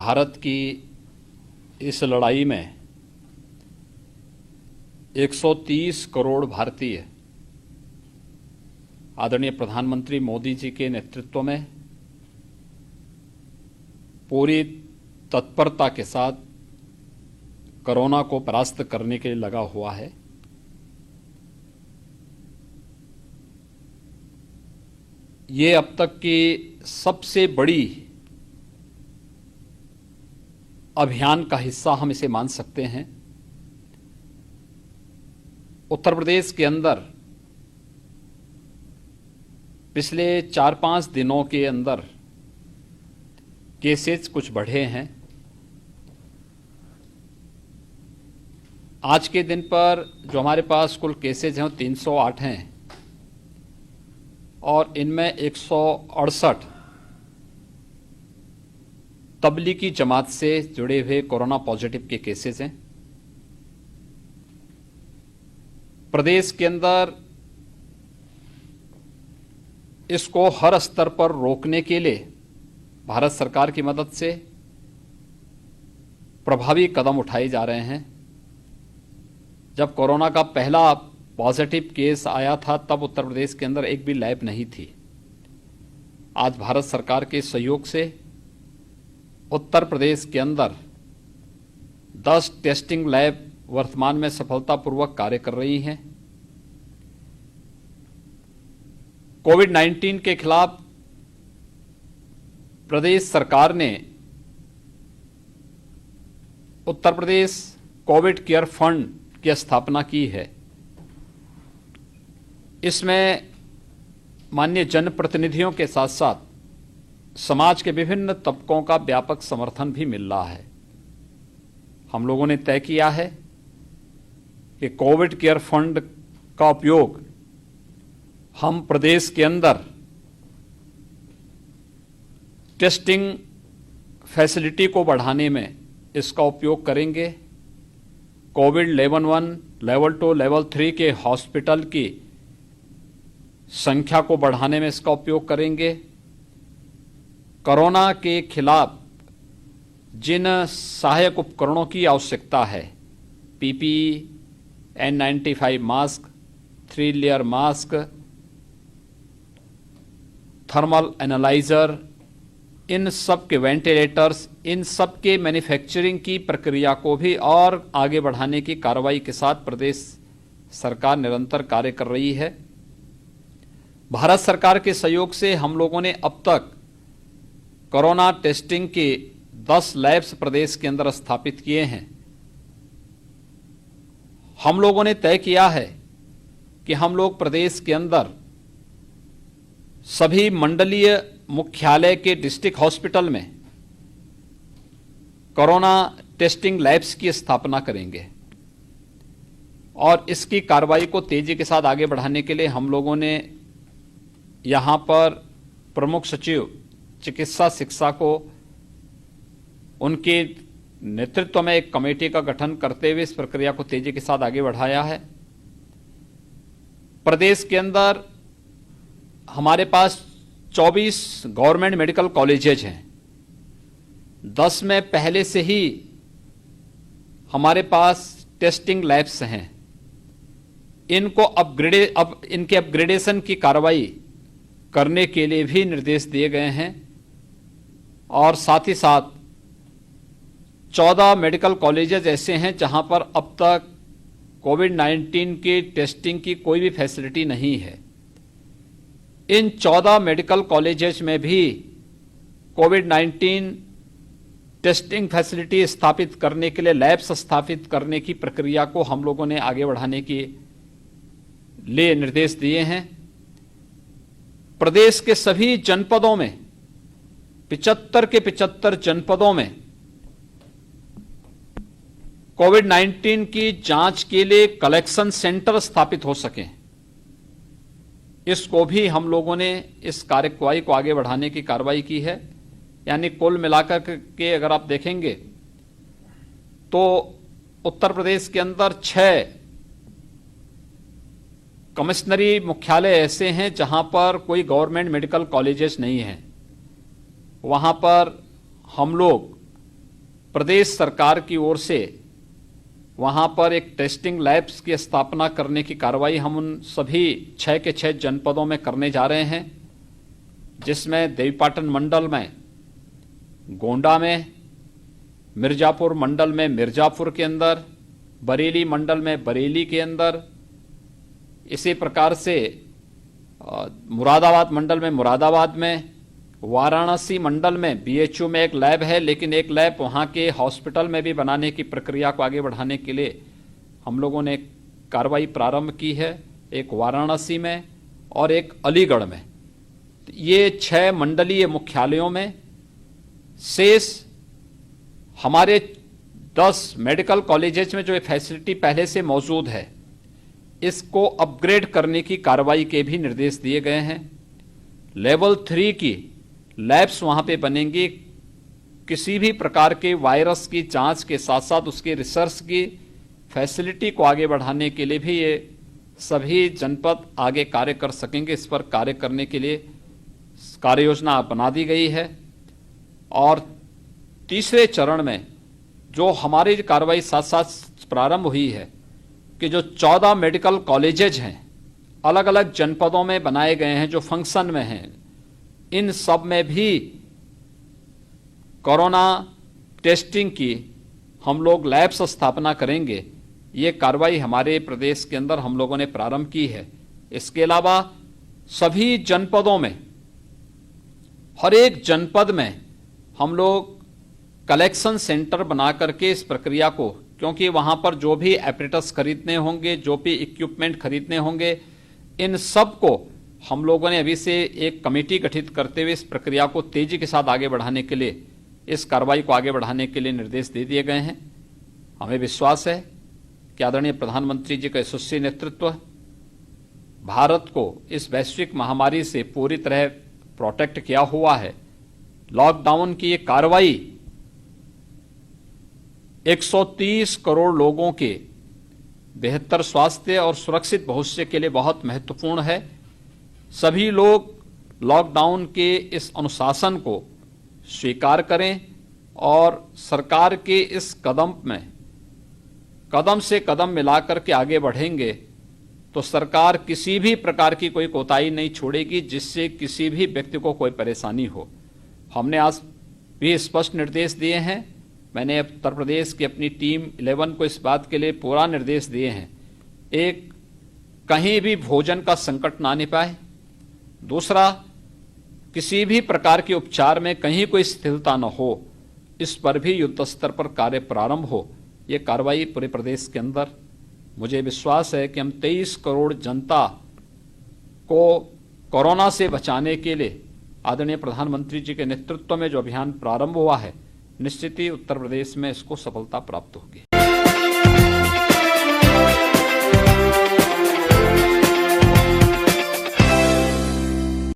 भारत की इस लड़ाई में 130 करोड़ भारतीय आदरणीय प्रधानमंत्री मोदी जी के नेतृत्व में पूरी तत्परता के साथ कोरोना को परास्त करने के लिए लगा हुआ है। ये अब तक की सबसे बड़ी अभियान का हिस्सा हम इसे मान सकते हैं। उत्तर प्रदेश के अंदर पिछले 4-5 दिनों के अंदर केसेस कुछ बढ़े हैं। आज के दिन पर जो हमारे पास कुल केसेज हैं वो 308 हैं और इनमें 168 तबलीगी जमात से जुड़े हुए कोरोना पॉजिटिव के केसेस हैं। प्रदेश के अंदर इसको हर स्तर पर रोकने के लिए भारत सरकार की मदद से प्रभावी कदम उठाए जा रहे हैं। जब कोरोना का पहला पॉजिटिव केस आया था तब उत्तर प्रदेश के अंदर एक भी लैब नहीं थी। आज भारत सरकार के सहयोग से उत्तर प्रदेश के अंदर 10 टेस्टिंग लैब वर्तमान में सफलतापूर्वक कार्य कर रही हैं। कोविड-19 के खिलाफ प्रदेश सरकार ने Uttar Pradesh Covid care fund की स्थापना की है। इसमें माननीय जनप्रतिनिधियों के साथ साथ समाज के विभिन्न तबकों का व्यापक समर्थन भी मिल रहा है। हम लोगों ने तय किया है कि कोविड केयर फंड का उपयोग हम प्रदेश के अंदर टेस्टिंग फैसिलिटी को बढ़ाने में इसका उपयोग करेंगे। कोविड लेवल 1, लेवल 2, लेवल 3 के हॉस्पिटल की संख्या को बढ़ाने में इसका उपयोग करेंगे। कोरोना के खिलाफ जिन सहायक उपकरणों की आवश्यकता है, PPE, N95 mask, 3 layer mask, thermal analyser, इन सब के वेंटिलेटर्स, इन सब के मैन्युफैक्चरिंग की प्रक्रिया को भी और आगे बढ़ाने की कार्रवाई के साथ प्रदेश सरकार निरंतर कार्य कर रही है। भारत सरकार के सहयोग से हम लोगों ने अब तक कोरोना टेस्टिंग के 10 लैब्स प्रदेश के अंदर स्थापित किए हैं। हम लोगों ने तय किया है कि हम लोग प्रदेश के अंदर सभी मंडलीय मुख्यालय के डिस्ट्रिक्ट हॉस्पिटल में कोरोना टेस्टिंग लैब्स की स्थापना करेंगे और इसकी कार्रवाई को तेजी के साथ आगे बढ़ाने के लिए हम लोगों ने यहां पर प्रमुख सचिव चिकित्सा शिक्षा को उनके नेतृत्व में एक कमेटी का गठन करते हुए इस प्रक्रिया को तेजी के साथ आगे बढ़ाया है। प्रदेश के अंदर हमारे पास 24 गवर्नमेंट मेडिकल कॉलेजेज हैं। 10 में पहले से ही हमारे पास टेस्टिंग लैब्स हैं। अब इनके अपग्रेडेशन की कार्रवाई करने के लिए भी निर्देश दिए गए हैं और साथ ही साथ 14 मेडिकल कॉलेजेस ऐसे हैं जहां पर अब तक कोविड-19 की टेस्टिंग की कोई भी फैसिलिटी नहीं है। इन 14 मेडिकल कॉलेजेस में भी कोविड-19 टेस्टिंग फैसिलिटी स्थापित करने के लिए लैब्स स्थापित करने की प्रक्रिया को हम लोगों ने आगे बढ़ाने के लिए निर्देश दिए हैं। प्रदेश के सभी जनपदों में 75 के 75 जनपदों में कोविड-19 की जांच के लिए कलेक्शन सेंटर स्थापित हो सके, इसको भी हम लोगों ने इस कार्यवाही को आगे बढ़ाने की कार्रवाई की है। यानी कुल मिलाकर के अगर आप देखेंगे तो उत्तर प्रदेश के अंदर 6 कमिश्नरी मुख्यालय ऐसे हैं जहां पर कोई गवर्नमेंट मेडिकल कॉलेजेस नहीं हैं। वहां पर हम लोग प्रदेश सरकार की ओर से वहां पर एक टेस्टिंग लैब्स की स्थापना करने की कार्रवाई हम उन सभी 6 के 6 जनपदों में करने जा रहे हैं, जिसमें देवीपाटन मंडल में गोंडा में, मिर्जापुर मंडल में मिर्जापुर के अंदर, बरेली मंडल में बरेली के अंदर, इसी प्रकार से मुरादाबाद मंडल में मुरादाबाद में, वाराणसी मंडल में बीएचयू में एक लैब है, लेकिन एक लैब वहां के हॉस्पिटल में भी बनाने की प्रक्रिया को आगे बढ़ाने के लिए हम लोगों ने कार्रवाई प्रारंभ की है, एक वाराणसी में और एक अलीगढ़ में। ये 6 मंडलीय मुख्यालयों में शेष हमारे 10 मेडिकल कॉलेजेस में जो फैसिलिटी पहले से मौजूद है, इसको अपग्रेड करने की कार्रवाई के भी निर्देश दिए गए हैं। लेवल 3 की लैब्स वहां पे बनेंगी। किसी भी प्रकार के वायरस की जांच के साथ साथ उसके रिसर्च की फैसिलिटी को आगे बढ़ाने के लिए भी ये सभी जनपद आगे कार्य कर सकेंगे। इस पर कार्य करने के लिए कार्य योजना बना दी गई है। और तीसरे चरण में जो हमारी कार्रवाई साथ साथ प्रारंभ हुई है कि जो 14 मेडिकल कॉलेजेज हैं, अलग अलग जनपदों में बनाए गए हैं, जो फंक्शन में हैं, इन सब में भी कोरोना टेस्टिंग की हम लोग लैब्स स्थापना करेंगे। ये कार्रवाई हमारे प्रदेश के अंदर हम लोगों ने प्रारंभ की है। इसके अलावा सभी जनपदों में, हर एक जनपद में हम लोग कलेक्शन सेंटर बना करके इस प्रक्रिया को, क्योंकि वहां पर जो भी एपरेटस खरीदने होंगे, जो भी इक्विपमेंट खरीदने होंगे, इन सब को हम लोगों ने अभी से एक कमेटी गठित करते हुए इस प्रक्रिया को तेजी के साथ आगे बढ़ाने के लिए, इस कार्रवाई को आगे बढ़ाने के लिए निर्देश दे दिए गए हैं। हमें विश्वास है कि आदरणीय प्रधानमंत्री जी का यशस्वी नेतृत्व भारत को इस वैश्विक महामारी से पूरी तरह प्रोटेक्ट किया हुआ है। लॉकडाउन की ये कार्रवाई 130 करोड़ लोगों के बेहतर स्वास्थ्य और सुरक्षित भविष्य के लिए बहुत महत्वपूर्ण है। सभी लोग लॉकडाउन के इस अनुशासन को स्वीकार करें और सरकार के इस कदम में कदम से कदम मिलाकर के आगे बढ़ेंगे तो सरकार किसी भी प्रकार की कोई कोताही नहीं छोड़ेगी जिससे किसी भी व्यक्ति को कोई परेशानी हो। हमने आज भी स्पष्ट निर्देश दिए हैं। मैंने उत्तर प्रदेश की अपनी टीम 11 को इस बात के लिए पूरा निर्देश दिए हैं, एक, कहीं भी भोजन का संकट ना आने पाए। दूसरा, किसी भी प्रकार के उपचार में कहीं कोई शिथिलता न हो, इस पर भी युद्ध स्तर पर कार्य प्रारंभ हो। ये कार्रवाई पूरे प्रदेश के अंदर, मुझे विश्वास है कि हम 23 करोड़ जनता को कोरोना से बचाने के लिए आदरणीय प्रधानमंत्री जी के नेतृत्व में जो अभियान प्रारंभ हुआ है, निश्चित ही उत्तर प्रदेश में इसको सफलता प्राप्त होगी।